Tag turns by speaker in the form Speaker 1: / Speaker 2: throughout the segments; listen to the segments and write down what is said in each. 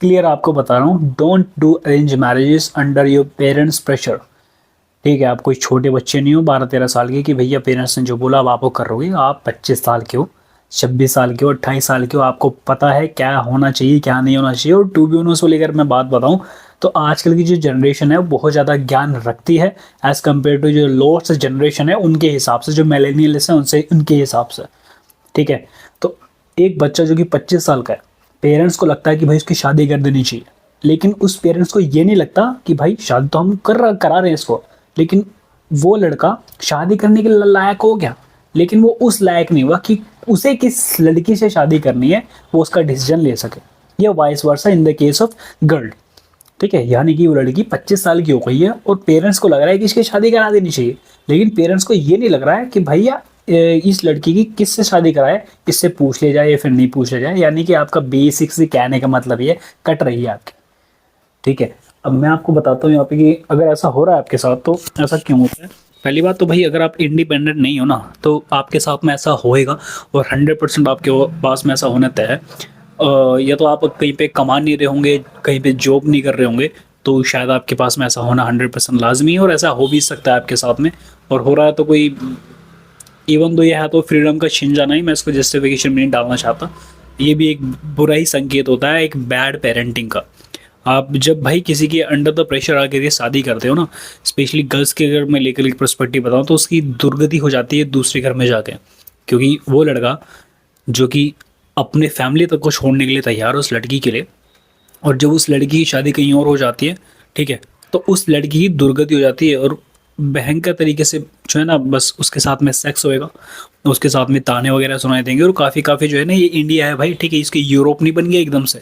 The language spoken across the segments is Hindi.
Speaker 1: क्लियर आपको बता रहा हूँ, don't do arrange marriages under your parents pressure. ठीक है, आप कोई छोटे बच्चे नहीं हो 12-13 साल के कि भैया पेरेंट्स ने जो बोला अब आपको कर रहोगे। आप 25 साल के हो, 26 साल के हो, 28 साल के हो, आपको पता है क्या होना चाहिए क्या नहीं होना चाहिए। और टू बी ऑनेस्ट लेकर मैं बात बताऊं तो आजकल की जो जनरेशन है वो बहुत ज़्यादा ज्ञान रखती है एज़ कम्पेयर टू जो लोअर्स जनरेशन है उनके हिसाब से, जो मिलेनियल्स हैं उनसे उनके हिसाब से। ठीक है, तो एक बच्चा जो कि 25 साल का है, पेरेंट्स को लगता है कि भाई उसकी शादी कर देनी चाहिए, लेकिन उस पेरेंट्स को ये नहीं लगता कि भाई शादी तो हम करा रहे हैं इसको, लेकिन वो लड़का शादी करने के लायक हो गया, लेकिन वो उस लायक नहीं हुआ कि उसे किस लड़की से शादी करनी है वो उसका डिसीजन ले सके, या vice versa in the case of girl. ठीक है, यानी कि वो लड़की 25 साल की हो गई है और पेरेंट्स को लग रहा है कि इसकी शादी करा देनी चाहिए, लेकिन पेरेंट्स को ये नहीं लग रहा है कि भैया इस लड़की की किससे शादी कराए, इससे पूछ ले जाए या फिर नहीं पूछ ले जाए। यानी कि आपका बेसिक से कहने का मतलब ये कट रही है आपकी। ठीक है, अब मैं आपको बताता हूँ यहाँ पे कि अगर ऐसा हो रहा है आपके साथ तो ऐसा क्यों होता है। पहली बात तो भाई, अगर आप इंडिपेंडेंट नहीं हो ना तो आपके साथ में ऐसा होएगा, और 100% आपके पास में ऐसा होना तय है। या तो आप कहीं पे कमा नहीं रहे होंगे, कहीं पे जॉब नहीं कर रहे होंगे, तो शायद आपके पास में ऐसा होना 100% लाजमी है, और ऐसा हो भी सकता है आपके साथ में। और हो रहा है तो कोई, इवन तो यह है तो फ्रीडम का छिन जाना ही, मैं इसको जस्टिफिकेशन में नहीं डालना चाहता। ये भी एक बुरा ही संकेत होता है एक बैड पेरेंटिंग का। आप जब भाई किसी के अंडर द प्रेशर आकर के शादी करते हो ना, स्पेशली गर्ल्स के अगर मैं लेकर एक पर्सपेक्टिव बताऊँ तो उसकी दुर्गति हो जाती है दूसरे घर में जाके, क्योंकि वो लड़का जो कि अपने फैमिली तक को छोड़ने के लिए तैयार है उस लड़की के लिए, और जब उस लड़की की शादी कहीं और हो जाती है, ठीक है, तो उस लड़की की दुर्गति हो जाती है, और भयंकर तरीके से जो है ना बस उसके साथ में सेक्स होएगा, उसके साथ में ताने वगैरह सुनाए देंगे। और काफ़ी काफ़ी जो है ना, ये इंडिया है भाई, ठीक है, इसके यूरोप नहीं बन गया एकदम से,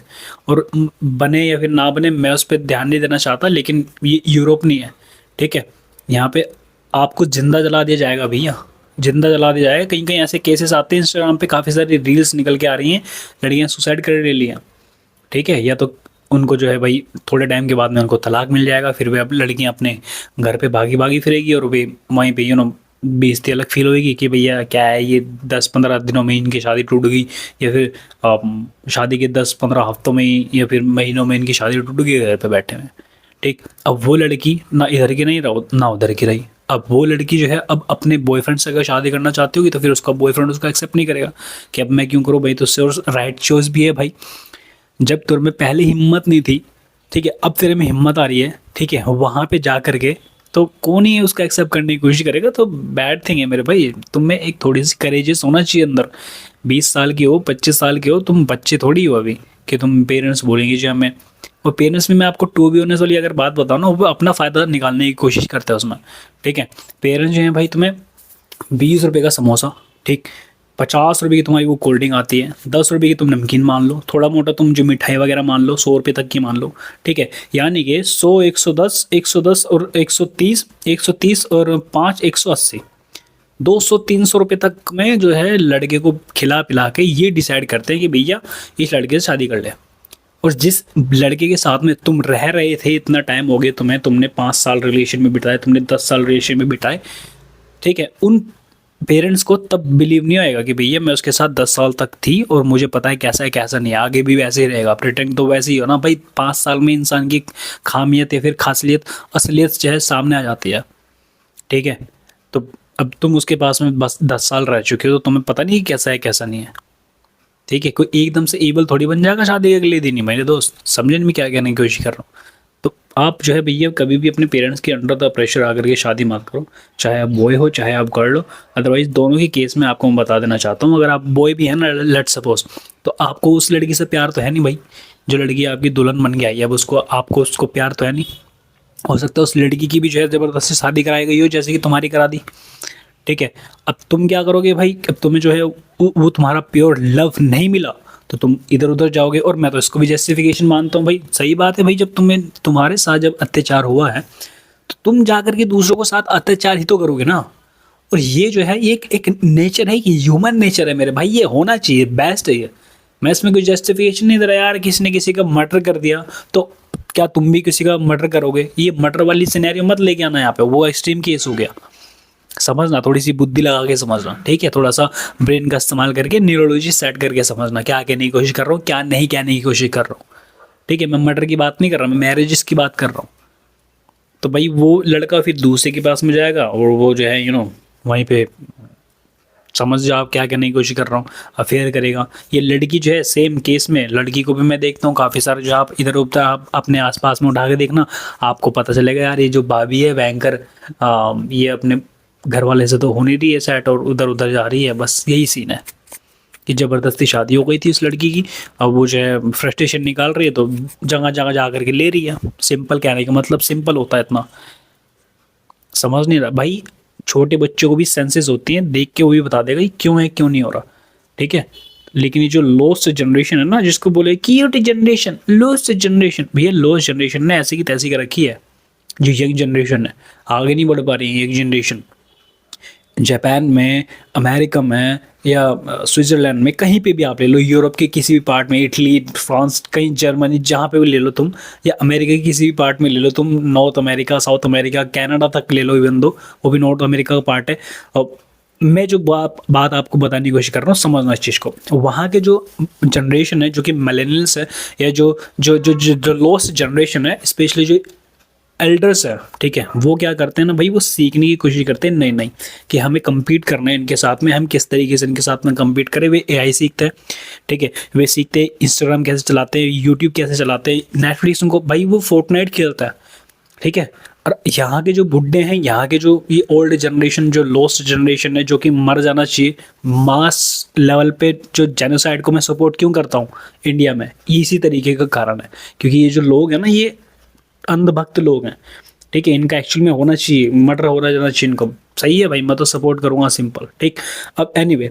Speaker 1: और बने या फिर ना बने मैं उस पर ध्यान नहीं देना चाहता, लेकिन ये यूरोप नहीं है। ठीक है, यहाँ पे आपको जिंदा जला दिया जाएगा भैया, जिंदा जला दिया जाएगा। कहीं कहीं ऐसे केसेस आते हैं, इंस्टाग्राम पे काफ़ी सारी रील्स निकल के आ रही हैं, लड़कियाँ सुसाइड कर ले लिया। ठीक है, या तो उनको जो है भाई थोड़े टाइम के बाद में उनको तलाक मिल जाएगा, फिर वे अब लड़कियां अपने घर पे भागी भागी फिरेगी, और वे वहीं पे बेइज्जती अलग फील होगी कि भैया क्या है ये 10-15 दिनों में इनकी शादी टूट गई, या फिर शादी के 10-15 हफ्तों में ही या फिर महीनों में इनकी शादी टूट गई घर पे बैठे हुए। ठीक, अब वो लड़की ना इधर की नहीं रहो ना उधर की रही। अब वो लड़की जो है अब अपने बॉयफ्रेंड से अगर शादी करना चाहती होगी तो फिर उसका बॉयफ्रेंड उसका एक्सेप्ट नहीं करेगा कि अब मैं क्यों करूँ भाई, तो उससे और राइट चॉइस भी है भाई। जब तुर में पहले हिम्मत नहीं थी, ठीक है, अब तेरे में हिम्मत आ रही है, ठीक है, वहाँ पे जा करके तो कौन ही उसका एक्सेप्ट करने की कोशिश करेगा। तो बैड थिंग है मेरे भाई, तुम में एक थोड़ी सी करेजियस होना चाहिए अंदर। 20 साल के हो, 25 साल के हो, तुम बच्चे थोड़ी हो अभी कि तुम पेरेंट्स बोलेंगे जी हमें। और पेरेंट्स में मैं आपको टू बी ऑनेस्ट वाली अगर बात बताऊँ ना, वो अपना फ़ायदा निकालने की कोशिश करते हैं उसमें। ठीक है, पेरेंट्स जो हैं भाई, तुम्हें 20 रुपये का समोसा, ठीक, 50 रुपये की तुम्हारी वो कोल्ड ड्रिंक आती है, 10 रुपये की तुम नमकीन मान लो, थोड़ा मोटा तुम जो मिठाई वगैरह मान लो 100 रुपये तक की मान लो। ठीक है, यानी कि 100, 110, 110 और 130, 130 और 5, 180, 200-300 रुपये तक में जो है लड़के को खिला पिला के ये डिसाइड करते हैं कि भैया इस लड़के से शादी कर ले। और जिस लड़के के साथ में तुम रह रहे थे, इतना टाइम हो गया तुम्हें, तुमने 5 साल रिलेशन में बिताए, तुमने 10 साल रिलेशन में बिताए, ठीक है, उन पेरेंट्स को तब बिलीव नहीं आएगा कि भैया मैं उसके साथ 10 साल तक थी और मुझे पता है कैसा है कैसा नहीं है, आगे भी वैसे ही रहेगा। प्रिटेंड तो वैसे ही हो ना भाई, 5 साल में इंसान की खामियत या फिर खासियत असलियत जो है सामने आ जाती है। ठीक है, तो अब तुम उसके पास में बस 10 साल रह चुके हो, तो तुम्हें पता नहीं कैसा है कैसा नहीं है। ठीक है, कोई एकदम से एबल थोड़ी बन जाएगा शादी के अगले दिन ही मेरे दोस्त, समझने में क्या कहने की कोशिश कर रहा हूँ। तो आप जो है भैया कभी भी अपने पेरेंट्स के अंडर द प्रेशर आकर के शादी मत करो, चाहे आप बॉय हो चाहे आप गर्ल हो। अदरवाइज दोनों के केस में आपको मैं बता देना चाहता हूँ, अगर आप बॉय भी है ना, लेट सपोज, तो आपको उस लड़की से प्यार तो है नहीं भाई, जो लड़की आपकी दुल्हन बन के आई है, अब उसको आपको उसको प्यार तो है नहीं। हो सकता है उस लड़की की भी जो है ज़बरदस्ती शादी कराई गई हो, जैसे कि तुम्हारी करा दी। ठीक है, अब तुम क्या करोगे भाई, अब तुम्हें जो है वो तुम्हारा प्योर लव नहीं मिला तो तुम इधर उधर जाओगे। और मैं तो इसको भी जस्टिफिकेशन मानता हूँ भाई, सही बात है भाई, जब तुम्हारे साथ जब अत्याचार हुआ है तो तुम जाकर के दूसरों के साथ अत्याचार ही तो करोगे ना। और ये जो है ये एक नेचर है, कि ह्यूमन नेचर है मेरे भाई, ये होना चाहिए, बेस्ट है ये। मैं इसमें कोई जस्टिफिकेशन नहीं दे रहा यार, किसी ने किसी का मर्डर कर दिया तो क्या तुम भी किसी का मर्डर करोगे। ये मर्डर वाली सिनेरियो मत लेके आना यहाँ पे, वो एक्सट्रीम केस हो गया। समझना, थोड़ी सी बुद्धि लगा के समझना, ठीक है, थोड़ा सा ब्रेन का इस्तेमाल करके न्यूरोलॉजी सेट करके समझना क्या कहने की कोशिश कर रहा हूँ, क्या नहीं कहने की कोशिश कर रहा हूँ। ठीक है, मैं मर्डर की बात नहीं कर रहा, मैं मैरिजेस की बात कर रहा हूँ। तो भाई वो लड़का फिर दूसरे के पास में जाएगा और वो जो है वहीं पे, समझ जाओ आप क्या करने की कोशिश कर रहा हूँ, अफेयर करेगा। ये लड़की जो है सेम केस में, लड़की को भी मैं देखता हूँ काफ़ी सारे, जो आप इधर उधर आप अपने आसपास में उठा के देखना, आपको पता चलेगा यार ये जो भाभी है बैंकर, ये अपने घर वाले से तो हो नहीं रही है सेट और उधर उधर जा रही है। बस यही सीन है कि ज़बरदस्ती शादी हो गई थी उस लड़की की, अब वो जो है फ्रस्ट्रेशन निकाल रही है तो जगह जगह जा करके ले रही है। सिंपल कहने का मतलब सिंपल होता है इतना, समझ नहीं रहा भाई। छोटे बच्चों को भी सेंसेस होती हैं, देख के वो भी बता देगा कि क्यों है क्यों नहीं हो रहा, ठीक है। लेकिन ये जो लोस्ट जनरेशन है ना, जिसको बोले क्यूट जनरेशन, लोस्ट जनरेशन, भैया लोस्ट जनरेशन ने ऐसी की तैसी कर रखी है। जो यंग जनरेशन है आगे नहीं बढ़ पा रही है, यंग जनरेशन जापान में, अमेरिका में या स्विट्ज़रलैंड में, कहीं पे भी आप ले लो, यूरोप के किसी भी पार्ट में, इटली, फ्रांस, कहीं जर्मनी, जहाँ पे भी ले लो तुम, या अमेरिका के किसी भी पार्ट में ले लो तुम, north America, south America, Canada तक ले लो, इवन दो वो भी नॉर्थ अमेरिका का पार्ट है। और मैं जो बात आपको बताने की कोशिश कर रहा हूँ, समझना इस चीज़ को, वहाँ के जो जनरेशन है जो कि मिलेनियल्स है, या जो लोस्ट जनरेशन है, स्पेशली जो एल्डर्स है, ठीक है, वो क्या करते हैं ना भाई, वो सीखने की कोशिश करते हैं, नहीं नहीं कि हमें compete करना है इनके साथ में, हम किस तरीके से इनके साथ में compete करें। वे एआई सीखते हैं, ठीक है, वे सीखते हैं इंस्टाग्राम कैसे चलाते हैं, यूट्यूब कैसे चलाते हैं, नेटफ्लिक्स, उनको भाई वो फोर्टनाइट खेलता है, ठीक है। और यहाँ के जो बुढ़े हैं, यहाँ के जो ये ओल्ड जनरेशन, जो लोस्ट जनरेशन है, जो कि मर जाना चाहिए मास लेवल पे, जो जेनोसाइड को मैं सपोर्ट क्यों करता हूँ इंडिया में, इसी तरीके का कारण है। क्योंकि ये जो लोग हैं ना, ये अंधभक्त लोग हैं, ठीक है, इनका एक्चुअल में होना चाहिए, मर्डर होना जाना चाहिए इनको, सही है भाई, मैं तो सपोर्ट करूँगा, सिंपल, ठीक। अब एनीवे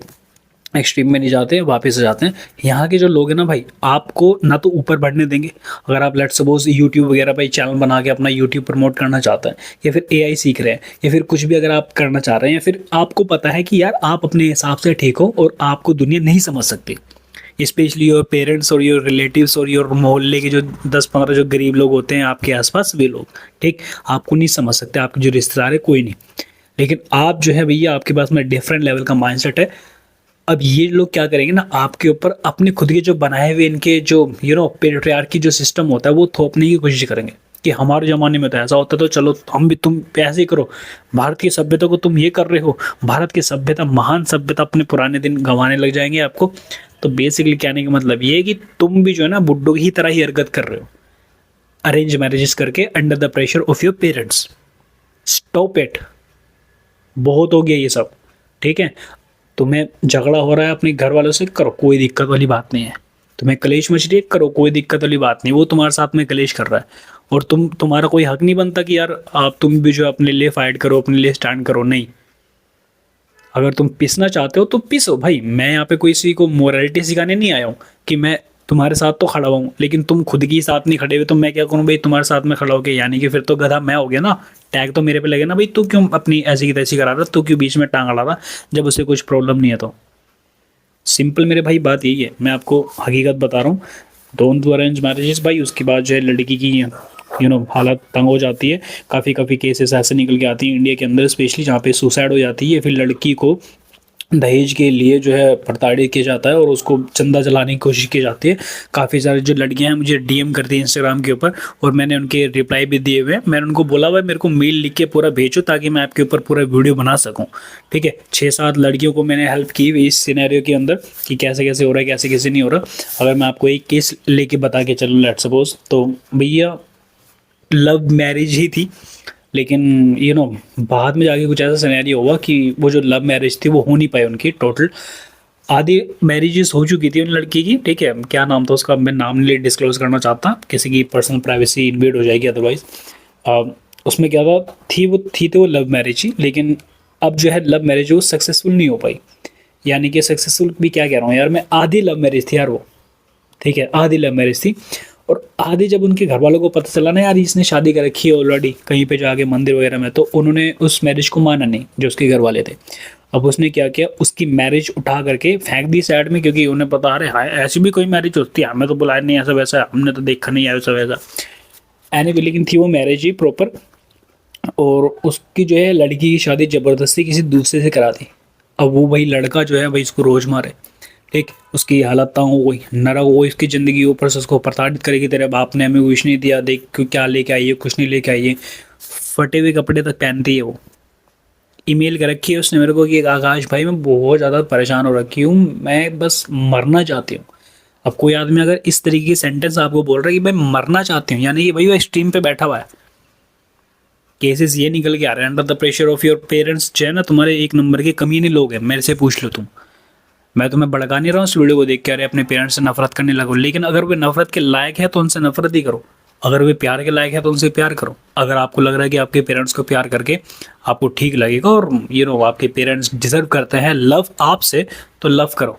Speaker 1: एक्सट्रीम में नहीं जाते हैं, वापस आ जाते हैं। यहाँ के जो लोग हैं ना भाई, आपको ना तो ऊपर बढ़ने देंगे, अगर आप लेट्स सपोज यूट्यूब वगैरह पर चैनल बना के अपना यूट्यूब प्रमोट करना चाहते हैं, या फिर एआई सीख रहे हैं, या फिर कुछ भी अगर आप करना चाह रहे हैं, या फिर आपको पता है कि यार आप अपने हिसाब से ठीक हो और आपको दुनिया नहीं समझ सकती, स्पेशली योर पेरेंट्स और योर रिलेटिव्स और योर मोहल्ले के जो 10-15 जो गरीब लोग होते हैं आपके आसपास, वे लोग, ठीक, आपको नहीं समझ सकते, आपके जो रिश्तेदार है कोई नहीं। लेकिन आप जो है भैया, आपके पास में डिफरेंट लेवल का माइंडसेट है। अब ये लोग क्या करेंगे ना, आपके ऊपर अपने खुद के जो बनाए हुए इनके जो पेट्रियार्की जो सिस्टम होता है वो थोपने की कोशिश करेंगे कि हमारे ज़माने में तो ऐसा होता, तो चलो हम भी, तुम ऐसे ही करो, भारत की सभ्यता को तुम ये कर रहे हो, भारत की सभ्यता, महान सभ्यता, अपने पुराने दिन गंवाने लग जाएंगे आपको। तो बेसिकली कहने का मतलब ये है कि तुम भी जो है ना बुड्ढों की तरह ही हरकत कर रहे हो, अरेंज मैरिजेस करके under the pressure of your parents. Stop it, बहुत हो गया ये सब, ठीक है। तुम्हें झगड़ा हो रहा है अपने घर वालों से, करो, कोई दिक्कत वाली बात नहीं है। तुम्हें कलेश मच रही है, करो, कोई दिक्कत वाली बात नहीं, वो तुम्हारे साथ में कलेश कर रहा है, और तुम्हारा कोई हक नहीं बनता कि यार तुम भी जो अपने लिए फाइट करो, अपने लिए स्टैंड करो, नहीं। अगर तुम पिसना चाहते हो तो पिसो भाई, मैं यहाँ पे कोई किसी को मोरालिटी सिखाने नहीं आया हूँ कि मैं तुम्हारे साथ तो खड़ा हूँ, लेकिन तुम खुद की साथ नहीं खड़े हुए तो मैं क्या करूँ भाई तुम्हारे साथ में खड़ा होके, यानी कि फिर तो गधा मैं हो गया ना, टैग तो मेरे पे लगे ना भाई, तू क्यों अपनी ऐसी की तैसी करा रहा, तू क्यों बीच में टांग अड़ा रहा जब उसे कुछ प्रॉब्लम नहीं है। तो सिंपल मेरे भाई बात यही है, मैं आपको हकीकत बता रहा हूँ। डोंट डू अरेंज मैरिजेस भाई। उसके बाद जो है लड़की की हालत तंग हो जाती है, काफ़ी केसेस ऐसे निकल के आती हैं इंडिया के अंदर, स्पेशली जहाँ पे सुसाइड हो जाती है, फिर लड़की को दहेज के लिए जो है प्रताड़ित किया जाता है और उसको चंदा जलाने की कोशिश की जाती है। काफ़ी सारी जो लड़कियां हैं मुझे डीएम करती हैं इंस्टाग्राम के ऊपर, और मैंने उनके रिप्लाई भी दिए हुए हैं। मैंने उनको बोला हुआ मेरे को मेल लिख के पूरा भेजो ताकि मैं आपके ऊपर पूरा वीडियो बना सकूं, ठीक है। 6-7 लड़कियों को मैंने हेल्प की हुई इस सिनेरियो के अंदर कि कैसे कैसे हो रहा है, कैसे कैसे नहीं हो रहा। अगर मैं आपको एक केस लेके बता के चलूँ लेट्स सपोज, तो भैया लव मैरिज ही थी, लेकिन बाद में जाके कुछ ऐसा सिनेरियो हुआ कि वो जो लव मैरिज थी वो हो नहीं पाई उनकी, टोटल आधी मैरिजेस हो चुकी थी उन लड़की की, ठीक है। क्या नाम था उसका, मैं नाम नहीं डिस्क्लोज करना चाहता, किसी की पर्सनल प्राइवेसी इन्वेड हो जाएगी अदरवाइज। उसमें क्या था, थी तो वो लव मैरिज ही, लेकिन अब जो है लव मैरिज वो सक्सेसफुल नहीं हो पाई। यानी कि सक्सेसफुल भी क्या कह रहा हूँ यार मैं, आधी लव मैरिज थी यार वो, ठीक है, आधी लव मैरिज थी। और आधे जब उनके घर वालों को पता चला ना यार इसने शादी कर रखी है ऑलरेडी कहीं पे जाके मंदिर वगैरह में, तो उन्होंने उस मैरिज को माना नहीं जो उसके घर वाले थे। अब उसने क्या किया, उसकी मैरिज उठा करके फेंक दी साइड में, क्योंकि उन्हें पता अरे हाय ऐसी भी कोई मैरिज होती है, हमें तो बुलाया नहीं ऐसा वैसा, हमने तो देखा नहीं ऐसा वैसा। एनीवे लेकिन थी वो मैरिज ही प्रॉपर, और उसकी जो है लड़की की शादी ज़बरदस्ती किसी दूसरे से करा दी। अब वो भाई लड़का जो है भाई इसको रोज़ मारे, ठीक, उसकी हालत तंग हो गई, नरक हो गई उसकी ज़िंदगी, ऊपर से उसको प्रताड़ित करेगी, तेरे बाप ने हमें कुछ नहीं दिया, देख क्या लेके आई है, कुछ नहीं लेके आई है, फटे हुए कपड़े तक पहनती है वो। ईमेल कर रखी है उसने मेरे को कि आकाश भाई मैं बहुत ज़्यादा परेशान हो रखी हूँ, मैं बस मरना चाहती हूँ। अब कोई आदमी अगर इस तरीके की सेंटेंस आपको बोल रहा है कि मैं मरना चाहती हूँ, यानी कि भाई वो एक्सट्रीम पे बैठा हुआ है। केसेस ये निकल के आ रहे हैं, under the pressure of your parents जो है ना, तुम्हारे एक नंबर के कमीने लोग हैं, मेरे से पूछ लो तुम। मैं तुम्हें भड़का नहीं रहा हूँ इस वीडियो को देख के अरे अपने पेरेंट्स से नफरत करने लगो, लेकिन अगर वे नफरत के लायक है तो उनसे नफरत ही करो, अगर वे प्यार के लायक है तो उनसे प्यार करो। अगर आपको लग रहा है कि आपके पेरेंट्स को प्यार करके आपको ठीक लगेगा और आपके पेरेंट्स डिजर्व करते हैं लव आपसे, तो लव करो।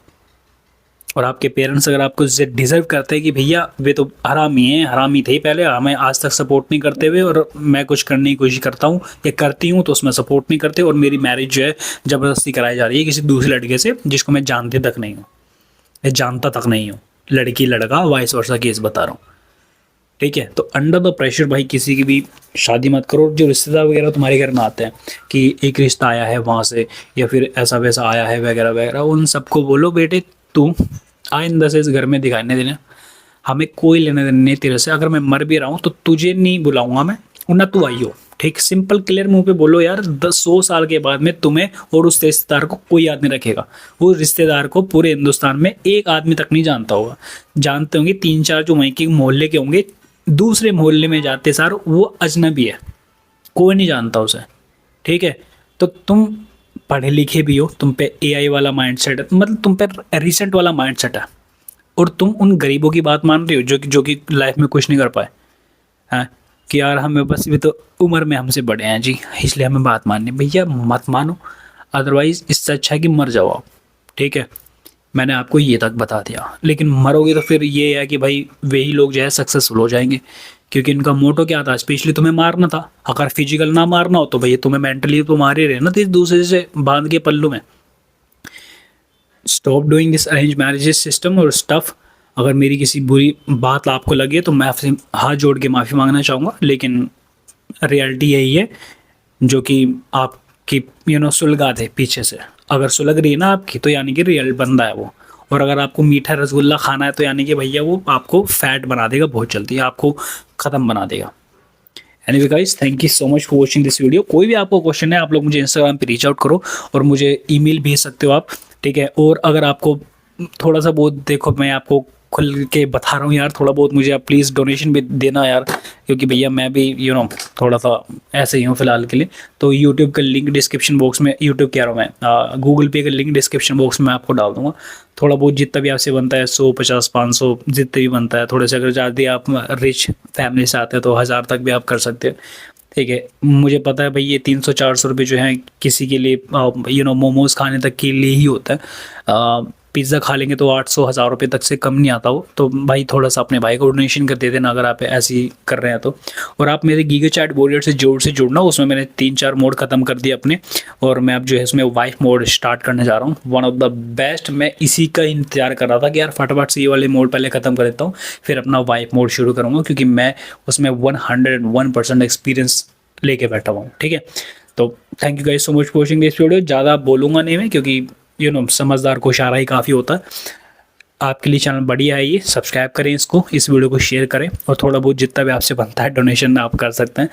Speaker 1: और आपके पेरेंट्स अगर आपको डिजर्व करते हैं कि भैया वे तो हरामी हैं, हरामी थे पहले, हमें आज तक सपोर्ट नहीं करते हुए और मैं कुछ करने की कोशिश करता हूँ या करती हूँ तो उसमें सपोर्ट नहीं करते, और मेरी मैरिज जो है ज़बरदस्ती कराई जा रही है किसी दूसरे लड़के से जिसको मैं जानती तक नहीं हूँ, मैं जानता तक नहीं हूँ, लड़की लड़का वाइस वर्सा केस बता रहा हूँ। ठीक है, तो अंडर द प्रेशर भाई किसी की भी शादी मत करो। जो रिश्तेदार वगैरह तुम्हारे घर में आते हैं कि एक रिश्ता आया है वहाँ से या फिर ऐसा वैसा आया है वगैरह वगैरह, उन सबको बोलो बेटे तू आइंदा से इस घर में दिखाई नहीं देना, हमें कोई लेने देने नहीं तेरे से, अगर मैं मर भी रहा हूँ तो तुझे नहीं बुलाऊंगा मैं, और ना तू आई हो। ठीक, सिंपल क्लियर मुंह पे बोलो यार, 10-100 साल के बाद में तुम्हें और उस रिश्तेदार को कोई याद नहीं रखेगा। वो रिश्तेदार को पूरे हिंदुस्तान में एक आदमी तक नहीं जानता होगा, जानते होंगे 3-4 जो वहीं के मोहल्ले के होंगे, दूसरे मोहल्ले में जाते सार वो अजनबी है, कोई नहीं जानता उसे। ठीक है, तो तुम पढ़े लिखे भी हो, तुम पे एआई वाला माइंडसेट है, मतलब तुम पे रिसेंट वाला माइंडसेट है, और तुम उन गरीबों की बात मान रहे हो जो कि लाइफ में कुछ नहीं कर पाए हैं, कि यार हमें बस भी तो उम्र में हमसे बड़े हैं जी इसलिए हमें बात माननी। भैया मत मानो, अदरवाइज इससे अच्छा है कि मर जाओ आप। ठीक है, मैंने आपको ये तक बता दिया, लेकिन मरोगे तो फिर ये है कि भाई वही लोग जो है सक्सेसफुल हो जाएंगे, क्योंकि इनका मोटो क्या था, स्पेशली तुम्हें मारना था। अगर फिजिकल ना मारना हो तो भैया तुम्हें मेंटली तो मार ही रहे ना, तो एक दूसरे से बांध के पल्लू में। Stop doing this arrange marriages system और स्टफ। अगर मेरी किसी बुरी बात आपको लगे तो मैं आपसे हाथ जोड़ के माफ़ी मांगना चाहूँगा, लेकिन रियलिटी यही है जो कि आपकी सुलगा दे पीछे से। अगर सुलग रही है ना आपकी तो यानी कि रियल बंदा है वो, और अगर आपको मीठा रसगुल्ला खाना है तो यानी कि भैया वो आपको फैट बना देगा बहुत जल्दी, आपको ख़त्म बना देगा। Anyway guys, thank you so much for watching this video. कोई भी आपको क्वेश्चन है आप लोग मुझे इंस्टाग्राम पे रीच आउट करो और मुझे ईमेल भेज सकते हो आप। ठीक है, और अगर आपको थोड़ा सा बहुत, देखो मैं आपको खुल के बता रहा हूँ यार, थोड़ा बहुत मुझे आप प्लीज़ डोनेशन भी देना यार, क्योंकि भैया मैं भी थोड़ा सा ऐसे ही हूँ फिलहाल के लिए। तो यूट्यूब का लिंक डिस्क्रिप्शन बॉक्स में, यूट्यूब कह रहा हूँ मैं, गूगल पे का लिंक डिस्क्रिप्शन बॉक्स में आपको डाल दूँगा। थोड़ा बहुत जितना भी आपसे बनता है 100, 50, 500 जितने भी बनता है, थोड़े से अगर ज़्यादा आप रिच फैमिली से आते हैं तो 1000 तक भी आप कर सकते हो। ठीक है, मुझे पता है भाई ये 300-400 रुपये जो है किसी के लिए मोमोज़ खाने तक के लिए ही होता है, पिज़्ज़ा खा लेंगे तो 800-1000 रुपये तक से कम नहीं आता हो। तो भाई थोड़ा सा अपने भाई को डोनेशन कर दे देना अगर आप ऐसे ही कर रहे हैं तो। और आप मेरे गीगा चैट वॉलेट से जुड़ना, उसमें मैंने 3-4 मोड ख़त्म कर दिए अपने, और मैं अब जो है उसमें वाइफ मोड स्टार्ट करने जा रहा हूँ, वन ऑफ द बेस्ट। मैं इसी का इंतजार कर रहा था कि यार फटाफट से ये वाले मोड पहले ख़त्म कर देता हूँ, फिर अपना वाइफ मोड शुरू करूँगा, क्योंकि मैं उसमें 101% एक्सपीरियंस लेके बैठा हुआ हूँ। ठीक है, तो thank you guys so much for watching this video. ज़्यादा बोलूँगा नहीं मैं, क्योंकि समझदार को इशारा ही काफ़ी होता है। आपके लिए चैनल बढ़िया है ये, सब्सक्राइब करें इसको, इस वीडियो को शेयर करें, और थोड़ा बहुत जितना भी आपसे बनता है डोनेशन आप कर सकते हैं।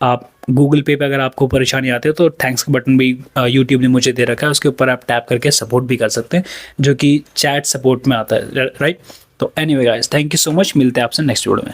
Speaker 1: आप गूगल पे अगर आपको परेशानी आती है तो थैंक्स का बटन भी यूट्यूब ने मुझे दे रखा है, उसके ऊपर आप टैप करके सपोर्ट भी कर सकते हैं, जो कि चैट सपोर्ट में आता है, राइट। तो anyway guys, thank you so much, मिलते हैं आपसे नेक्स्ट वीडियो में।